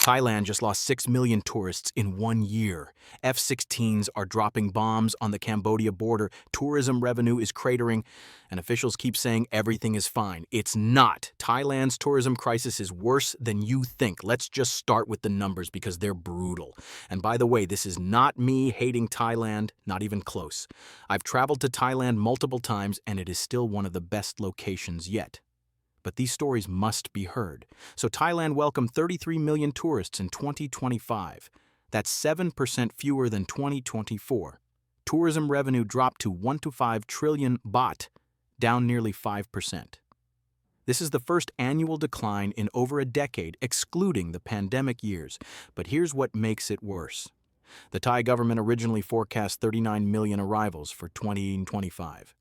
Thailand just lost 6 million tourists in 1 year. F-16s are dropping bombs on the Cambodia border. Tourism revenue is cratering, and officials keep saying everything is fine. It's not. Thailand's tourism crisis is worse than you think. Let's just start with the numbers because they're brutal. And by the way, this is not me hating Thailand, not even close. I've traveled to Thailand multiple times, and it is still one of the best locations yet. But these stories must be heard. So Thailand welcomed 33 million tourists in 2025. That's 7% fewer than 2024. Tourism revenue dropped to 1 to 5 trillion baht, down nearly 5%. This is the first annual decline in over a decade, excluding the pandemic years. But here's what makes it worse. The Thai government originally forecast 39 million arrivals for 2025.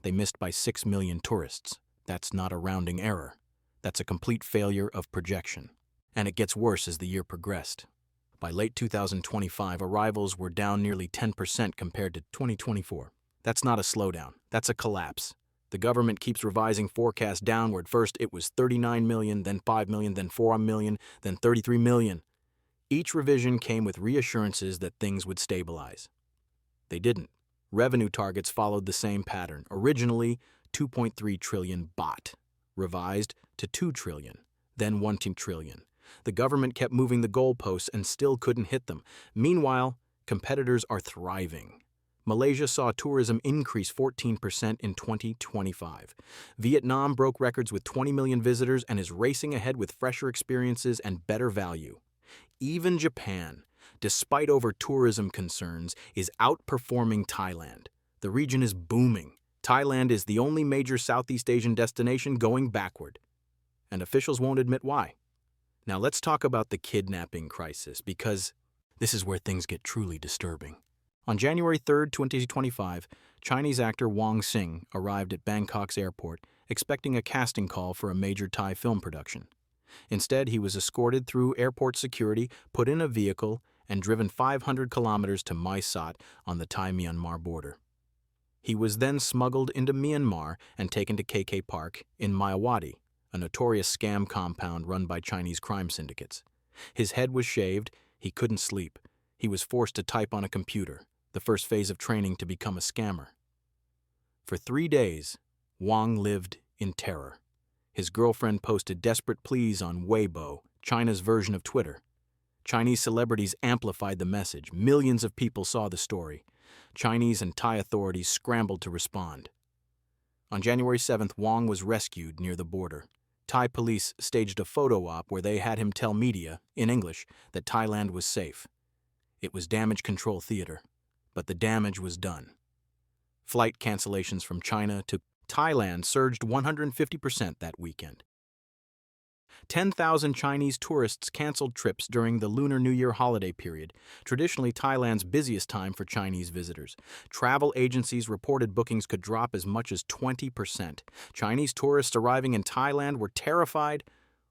They missed by 6 million tourists. That's not a rounding error. That's a complete failure of projection. And it gets worse as the year progressed. By late 2025, arrivals were down nearly 10% compared to 2024. That's not a slowdown. That's a collapse. The government keeps revising forecasts downward. First, it was 39 million, then 5 million, then 4 million, then 33 million. Each revision came with reassurances that things would stabilize. They didn't. Revenue targets followed the same pattern. Originally, 2.3 trillion baht, revised to 2 trillion, then 1 trillion. The government kept moving the goalposts and still couldn't hit them. Meanwhile, competitors are thriving. Malaysia saw tourism increase 14% in 2025. Vietnam broke records with 20 million visitors and is racing ahead with fresher experiences and better value. Even Japan, despite over-tourism concerns, is outperforming Thailand. The region is booming. Thailand is the only major Southeast Asian destination going backward. And officials won't admit why. Now let's talk about the kidnapping crisis, because this is where things get truly disturbing. On January 3, 2025, Chinese actor Wang Xing arrived at Bangkok's airport expecting a casting call for a major Thai film production. Instead, he was escorted through airport security, put in a vehicle, and driven 500 kilometers to Mae Sot on the Thai-Myanmar border. He was then smuggled into Myanmar and taken to KK Park in Mayawati, a notorious scam compound run by Chinese crime syndicates. His head was shaved, he couldn't sleep. He was forced to type on a computer, the first phase of training to become a scammer. For 3 days, Wang lived in terror. His girlfriend posted desperate pleas on Weibo, China's version of Twitter. Chinese celebrities amplified the message. Millions of people saw the story. Chinese and Thai authorities scrambled to respond. On January 7th, Wang was rescued near the border. Thai police staged a photo op where they had him tell media, in English, that Thailand was safe. It was damage control theater, but the damage was done. Flight cancellations from China to Thailand surged 150% that weekend. 10,000 Chinese tourists canceled trips during the Lunar New Year holiday period, traditionally Thailand's busiest time for Chinese visitors. Travel agencies reported bookings could drop as much as 20%. Chinese tourists arriving in Thailand were terrified.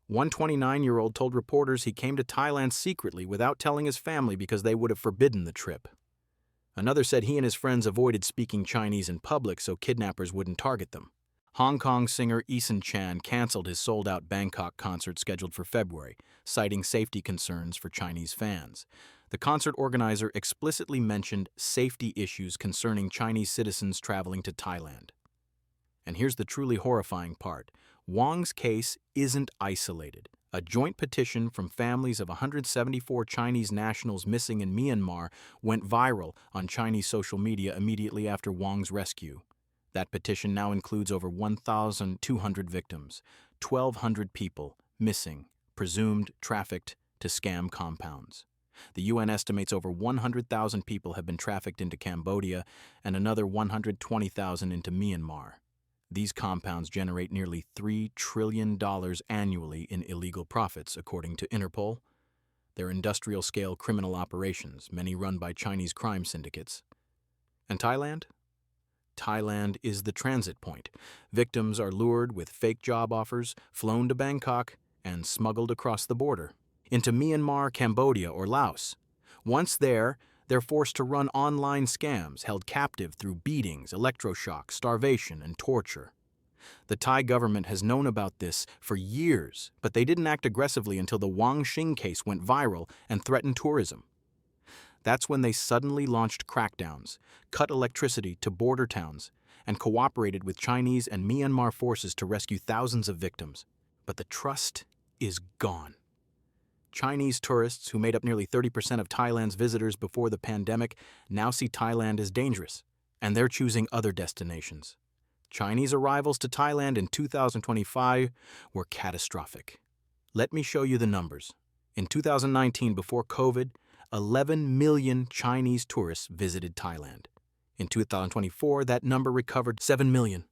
One 29-year-old told reporters he came to Thailand secretly without telling his family because they would have forbidden the trip. Another said he and his friends avoided speaking Chinese in public so kidnappers wouldn't target them. Hong Kong singer Eason Chan canceled his sold-out Bangkok concert scheduled for February, citing safety concerns for Chinese fans. The concert organizer explicitly mentioned safety issues concerning Chinese citizens traveling to Thailand. And here's the truly horrifying part. Wang's case isn't isolated. A joint petition from families of 174 Chinese nationals missing in Myanmar went viral on Chinese social media immediately after Wang's rescue. That petition now includes over 1,200 victims, 1,200 people missing, presumed trafficked to scam compounds. The UN estimates over 100,000 people have been trafficked into Cambodia and another 120,000 into Myanmar. These compounds generate nearly $3 trillion annually in illegal profits, according to Interpol. They're industrial-scale criminal operations, many run by Chinese crime syndicates. And Thailand? Thailand is the transit point. Victims are lured with fake job offers, flown to Bangkok, and smuggled across the border into Myanmar, Cambodia, or Laos. Once there, they're forced to run online scams, held captive through beatings, electroshock, starvation, and torture. The Thai government has known about this for years, but they didn't act aggressively until the Wang Xing case went viral and threatened tourism. That's when they suddenly launched crackdowns, cut electricity to border towns, and cooperated with Chinese and Myanmar forces to rescue thousands of victims. But the trust is gone. Chinese tourists, who made up nearly 30% of Thailand's visitors before the pandemic, now see Thailand as dangerous, and they're choosing other destinations. Chinese arrivals to Thailand in 2025 were catastrophic. Let me show you the numbers. In 2019, before COVID, 11 million Chinese tourists visited Thailand. In 2024, that number recovered 7 million.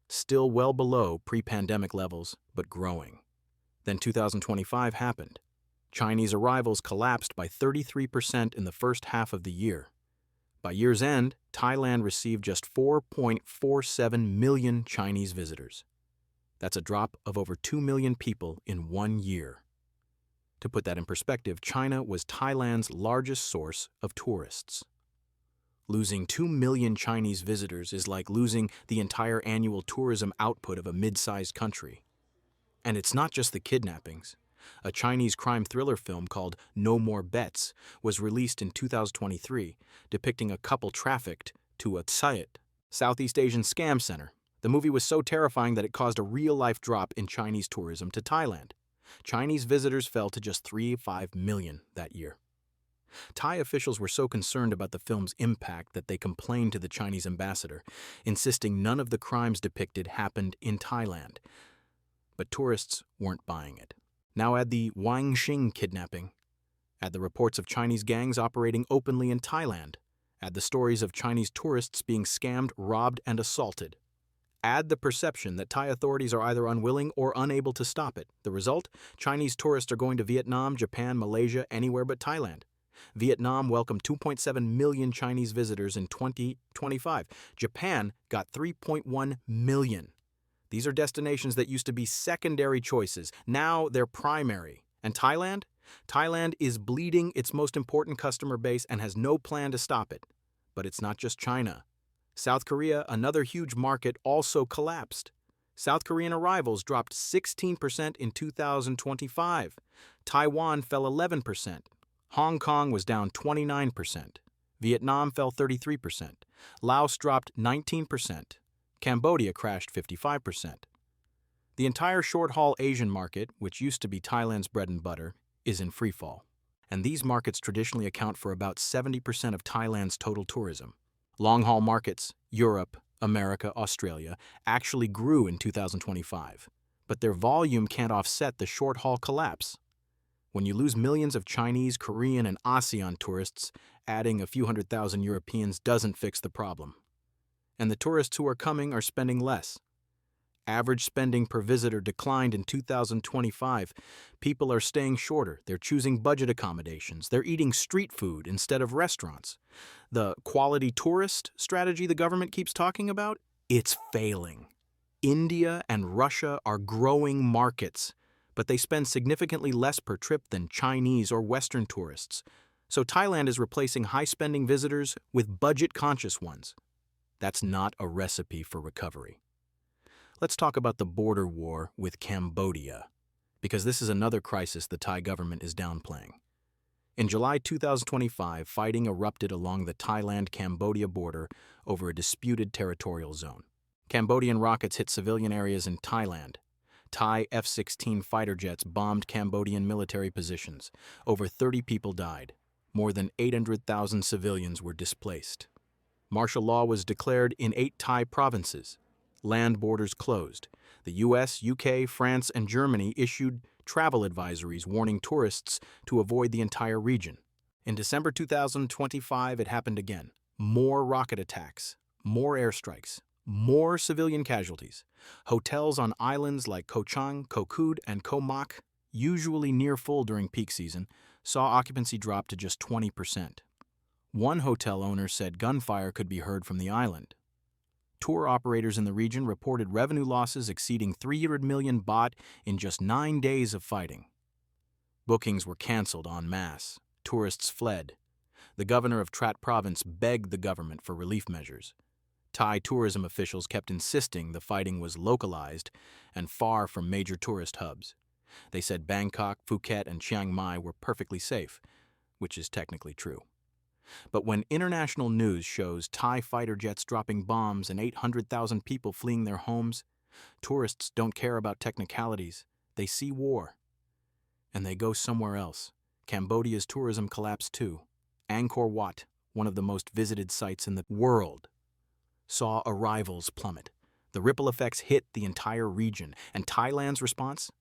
Still well below pre-pandemic levels, but growing. Then 2025 happened. Chinese arrivals collapsed by 33% in the first half of the year. By year's end, Thailand received just 4.47 million Chinese visitors. That's a drop of over 2 million people in 1 year. To put that in perspective, China was Thailand's largest source of tourists. Losing 2 million Chinese visitors is like losing the entire annual tourism output of a mid-sized country. And it's not just the kidnappings. A Chinese crime thriller film called No More Bets was released in 2023, depicting a couple trafficked to a Sayat, Southeast Asian scam center. The movie was so terrifying that it caused a real-life drop in Chinese tourism to Thailand. Chinese visitors fell to just 3.5 million that year. Thai officials were so concerned about the film's impact that they complained to the Chinese ambassador, insisting none of the crimes depicted happened in Thailand. But tourists weren't buying it. Now add the Wang Xing kidnapping. Add the reports of Chinese gangs operating openly in Thailand. Add the stories of Chinese tourists being scammed, robbed, and assaulted. Add the perception that Thai authorities are either unwilling or unable to stop it. The result? Chinese tourists are going to Vietnam, Japan, Malaysia, anywhere but Thailand. Vietnam welcomed 2.7 million Chinese visitors in 2025. Japan got 3.1 million. These are destinations that used to be secondary choices. Now they're primary. And Thailand? Thailand is bleeding its most important customer base and has no plan to stop it. But it's not just China. South Korea, another huge market, also collapsed. South Korean arrivals dropped 16% in 2025. Taiwan fell 11%. Hong Kong was down 29%. Vietnam fell 33%. Laos dropped 19%. Cambodia crashed 55%. The entire short-haul Asian market, which used to be Thailand's bread and butter, is in freefall. And these markets traditionally account for about 70% of Thailand's total tourism. Long-haul markets, Europe, America, Australia, actually grew in 2025, but their volume can't offset the short-haul collapse. When you lose millions of Chinese, Korean, and ASEAN tourists, adding a few 100,000 Europeans doesn't fix the problem. And the tourists who are coming are spending less. Average spending per visitor declined in 2025. People are staying shorter. They're choosing budget accommodations. They're eating street food instead of restaurants. The quality tourist strategy the government keeps talking about, it's failing. India and Russia are growing markets, but they spend significantly less per trip than Chinese or Western tourists. So Thailand is replacing high-spending visitors with budget-conscious ones. That's not a recipe for recovery. Let's talk about the border war with Cambodia, because this is another crisis the Thai government is downplaying. In July 2025, fighting erupted along the Thailand-Cambodia border over a disputed territorial zone. Cambodian rockets hit civilian areas in Thailand. Thai F-16 fighter jets bombed Cambodian military positions. Over 30 people died. More than 800,000 civilians were displaced. Martial law was declared in 8 Thai provinces. Land borders closed. The US, UK, France, and Germany issued travel advisories warning tourists to avoid the entire region. In December 2025, it happened again. More rocket attacks, more airstrikes, more civilian casualties. Hotels on islands like Koh Chang, Koh Kood, and Koh Mak, usually near full during peak season, saw occupancy drop to just 20%. One hotel owner said gunfire could be heard from the island. Tour operators in the region reported revenue losses exceeding 300 million baht in just 9 days of fighting. Bookings were canceled en masse. Tourists fled. The governor of Trat province begged the government for relief measures. Thai tourism officials kept insisting the fighting was localized and far from major tourist hubs. They said Bangkok, Phuket, and Chiang Mai were perfectly safe, which is technically true. But when international news shows Thai fighter jets dropping bombs and 800,000 people fleeing their homes, tourists don't care about technicalities. They see war. And they go somewhere else. Cambodia's tourism collapsed too. Angkor Wat, one of the most visited sites in the world, saw arrivals plummet. The ripple effects hit the entire region, and Thailand's response?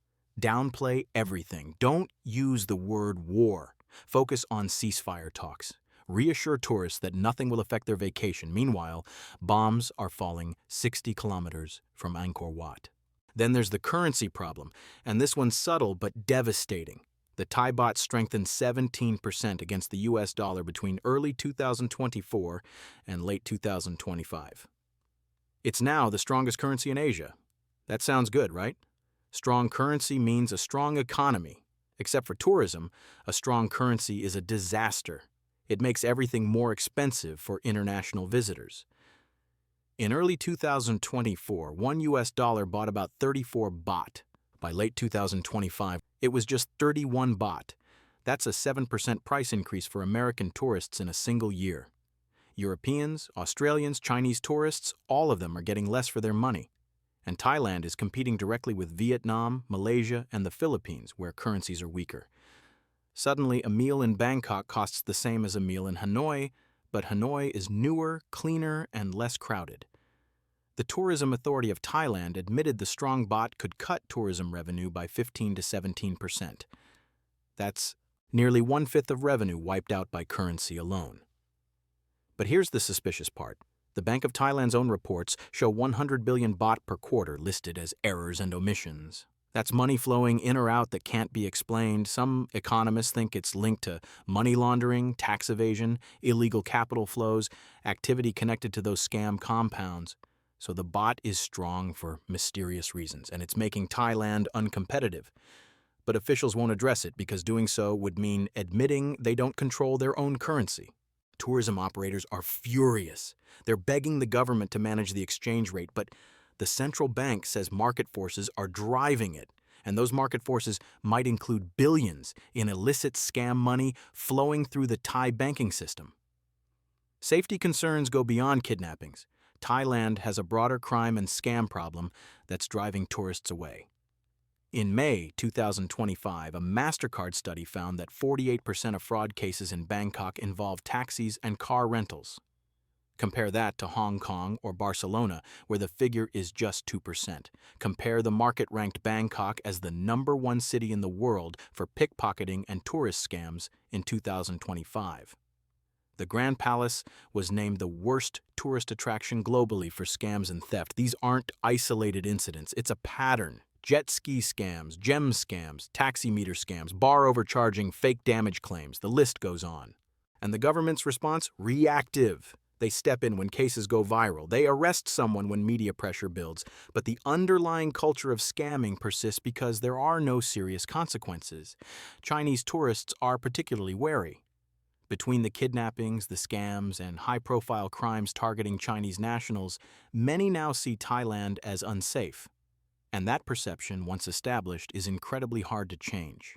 Downplay everything. Don't use the word war. Focus on ceasefire talks. Reassure tourists that nothing will affect their vacation. Meanwhile, bombs are falling 60 kilometers from Angkor Wat. Then there's the currency problem, and this one's subtle but devastating. The Thai baht strengthened 17% against the US dollar between early 2024 and late 2025. It's now the strongest currency in Asia. That sounds good, right? Strong currency means a strong economy. Except for tourism, a strong currency is a disaster. It makes everything more expensive for international visitors. In early 2024, one US dollar bought about 34 baht. By late 2025, it was just 31 baht. That's a 7% price increase for American tourists in a single year. Europeans, Australians, Chinese tourists, all of them are getting less for their money. And Thailand is competing directly with Vietnam, Malaysia, and the Philippines, where currencies are weaker. Suddenly, a meal in Bangkok costs the same as a meal in Hanoi, but Hanoi is newer, cleaner, and less crowded. The Tourism Authority of Thailand admitted the strong baht could cut tourism revenue by 15 to 17%. That's nearly one-fifth of revenue wiped out by currency alone. But here's the suspicious part. The Bank of Thailand's own reports show 100 billion baht per quarter listed as errors and omissions. That's money flowing in or out that can't be explained. Some economists think it's linked to money laundering, tax evasion, illegal capital flows, activity connected to those scam compounds. So the baht is strong for mysterious reasons, and it's making Thailand uncompetitive. But officials won't address it because doing so would mean admitting they don't control their own currency. Tourism operators are furious. They're begging the government to manage the exchange rate, but the central bank says market forces are driving it, and those market forces might include billions in illicit scam money flowing through the Thai banking system. Safety concerns go beyond kidnappings. Thailand has a broader crime and scam problem that's driving tourists away. In May 2025, a MasterCard study found that 48% of fraud cases in Bangkok involved taxis and car rentals. Compare that to Hong Kong or Barcelona, where the figure is just 2%. Compare the market-ranked Bangkok as the #1 city in the world for pickpocketing and tourist scams in 2025. The Grand Palace was named the worst tourist attraction globally for scams and theft. These aren't isolated incidents. It's a pattern. Jet ski scams, gem scams, taxi meter scams, bar overcharging, fake damage claims. The list goes on. And the government's response? Reactive. They step in when cases go viral. They arrest someone when media pressure builds. But the underlying culture of scamming persists because there are no serious consequences. Chinese tourists are particularly wary. Between the kidnappings, the scams, and high-profile crimes targeting Chinese nationals, many now see Thailand as unsafe. And that perception, once established, is incredibly hard to change.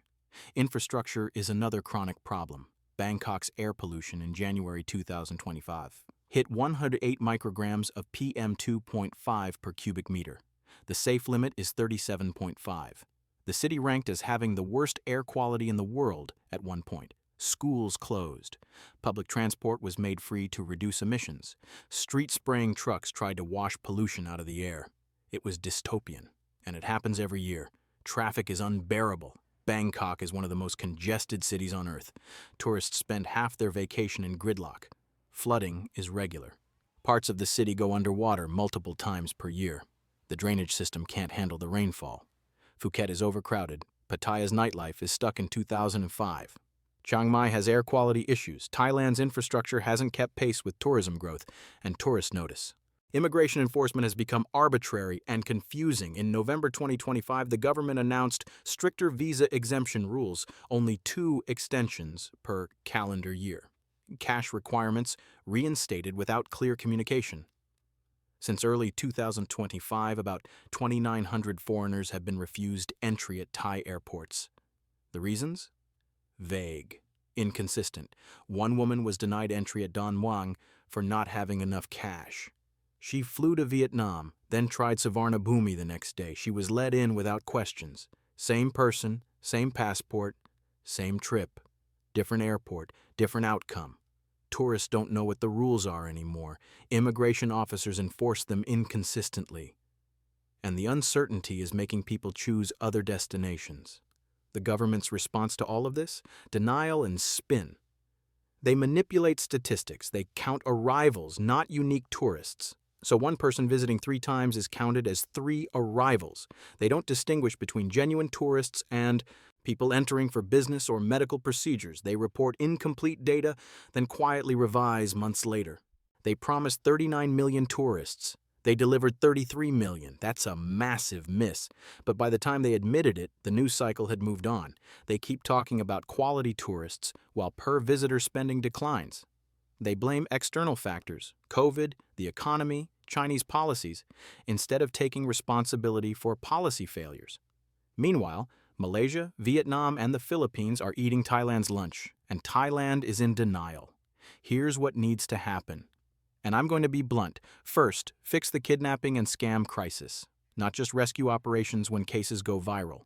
Infrastructure is another chronic problem. Bangkok's air pollution in January 2025 hit 108 micrograms of PM2.5 per cubic meter. The safe limit is 37.5. The city ranked as having the worst air quality in the world at one point. Schools closed. Public transport was made free to reduce emissions. Street-spraying trucks tried to wash pollution out of the air. It was dystopian, and it happens every year. Traffic is unbearable. Bangkok is one of the most congested cities on Earth. Tourists spend half their vacation in gridlock. Flooding is regular. Parts of the city go underwater multiple times per year. The drainage system can't handle the rainfall. Phuket is overcrowded. Pattaya's nightlife is stuck in 2005. Chiang Mai has air quality issues. Thailand's infrastructure hasn't kept pace with tourism growth, and tourists notice. Immigration enforcement has become arbitrary and confusing. In November 2025, the government announced stricter visa exemption rules, only 2 extensions per calendar year. Cash requirements reinstated without clear communication. Since early 2025, about 2,900 foreigners have been refused entry at Thai airports. The reasons? Vague, inconsistent. One woman was denied entry at Don Muang for not having enough cash. She flew to Vietnam, then tried Savarnabhumi the next day. She was let in without questions. Same person, same passport, same trip. Different airport, different outcome. Tourists don't know what the rules are anymore. Immigration officers enforce them inconsistently. And the uncertainty is making people choose other destinations. The government's response to all of this? Denial and spin. They manipulate statistics. They count arrivals, not unique tourists. So one person visiting 3 times is counted as 3 arrivals. They don't distinguish between genuine tourists and people entering for business or medical procedures. They report incomplete data, then quietly revise months later. They promised 39 million tourists. They delivered 33 million. That's a massive miss. But by the time they admitted it, the news cycle had moved on. They keep talking about quality tourists while per-visitor spending declines. They blame external factors, COVID, the economy, Chinese policies, instead of taking responsibility for policy failures. Meanwhile, Malaysia, Vietnam, and the Philippines are eating Thailand's lunch, and Thailand is in denial. Here's what needs to happen. And I'm going to be blunt. First, fix the kidnapping and scam crisis. Not just rescue operations when cases go viral.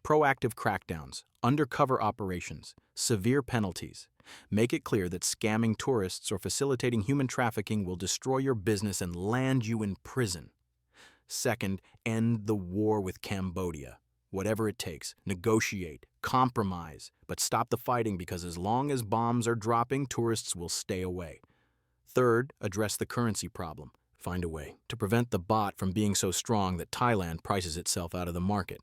Proactive crackdowns, undercover operations, severe penalties. Make it clear that scamming tourists or facilitating human trafficking will destroy your business and land you in prison. Second, end the war with Cambodia. Whatever it takes, negotiate, compromise, but stop the fighting because as long as bombs are dropping, tourists will stay away. Third, address the currency problem. Find a way to prevent the baht from being so strong that Thailand prices itself out of the market.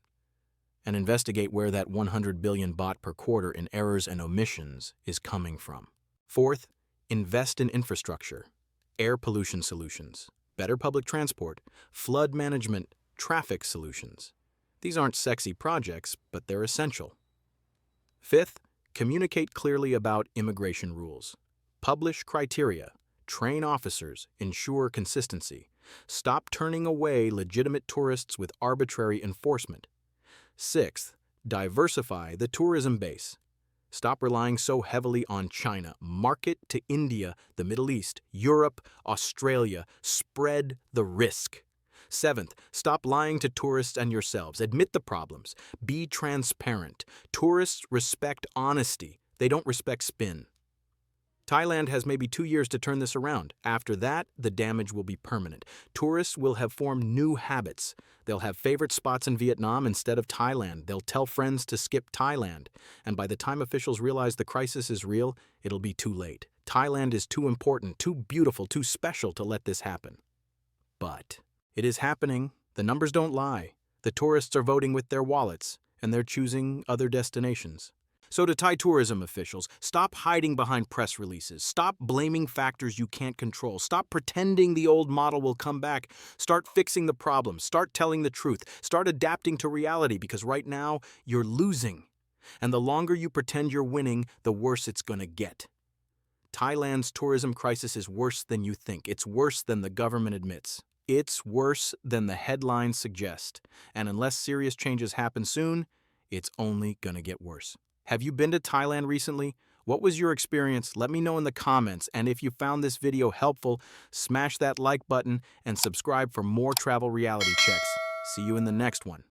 And investigate where that 100 billion baht per quarter in errors and omissions is coming from. Fourth, invest in infrastructure, air pollution solutions, better public transport, flood management, traffic solutions. These aren't sexy projects, but they're essential. Fifth, communicate clearly about immigration rules. Publish criteria. Train officers, ensure consistency. Stop turning away legitimate tourists with arbitrary enforcement. Sixth, diversify the tourism base. Stop relying so heavily on China. Market to India, the Middle East, Europe, Australia. Spread the risk. Seventh, stop lying to tourists and yourselves. Admit the problems. Be transparent. Tourists respect honesty. They don't respect spin. Thailand has maybe 2 years to turn this around. After that, the damage will be permanent. Tourists will have formed new habits. They'll have favorite spots in Vietnam instead of Thailand. They'll tell friends to skip Thailand. And by the time officials realize the crisis is real, it'll be too late. Thailand is too important, too beautiful, too special to let this happen. But it is happening. The numbers don't lie. The tourists are voting with their wallets, and they're choosing other destinations. So to Thai tourism officials, stop hiding behind press releases. Stop blaming factors you can't control. Stop pretending the old model will come back. Start fixing the problems. Start telling the truth. Start adapting to reality because right now, you're losing. And the longer you pretend you're winning, the worse it's going to get. Thailand's tourism crisis is worse than you think. It's worse than the government admits. It's worse than the headlines suggest. And unless serious changes happen soon, it's only going to get worse. Have you been to Thailand recently? What was your experience? Let me know in the comments. And if you found this video helpful, smash that like button and subscribe for more travel reality checks. See you in the next one.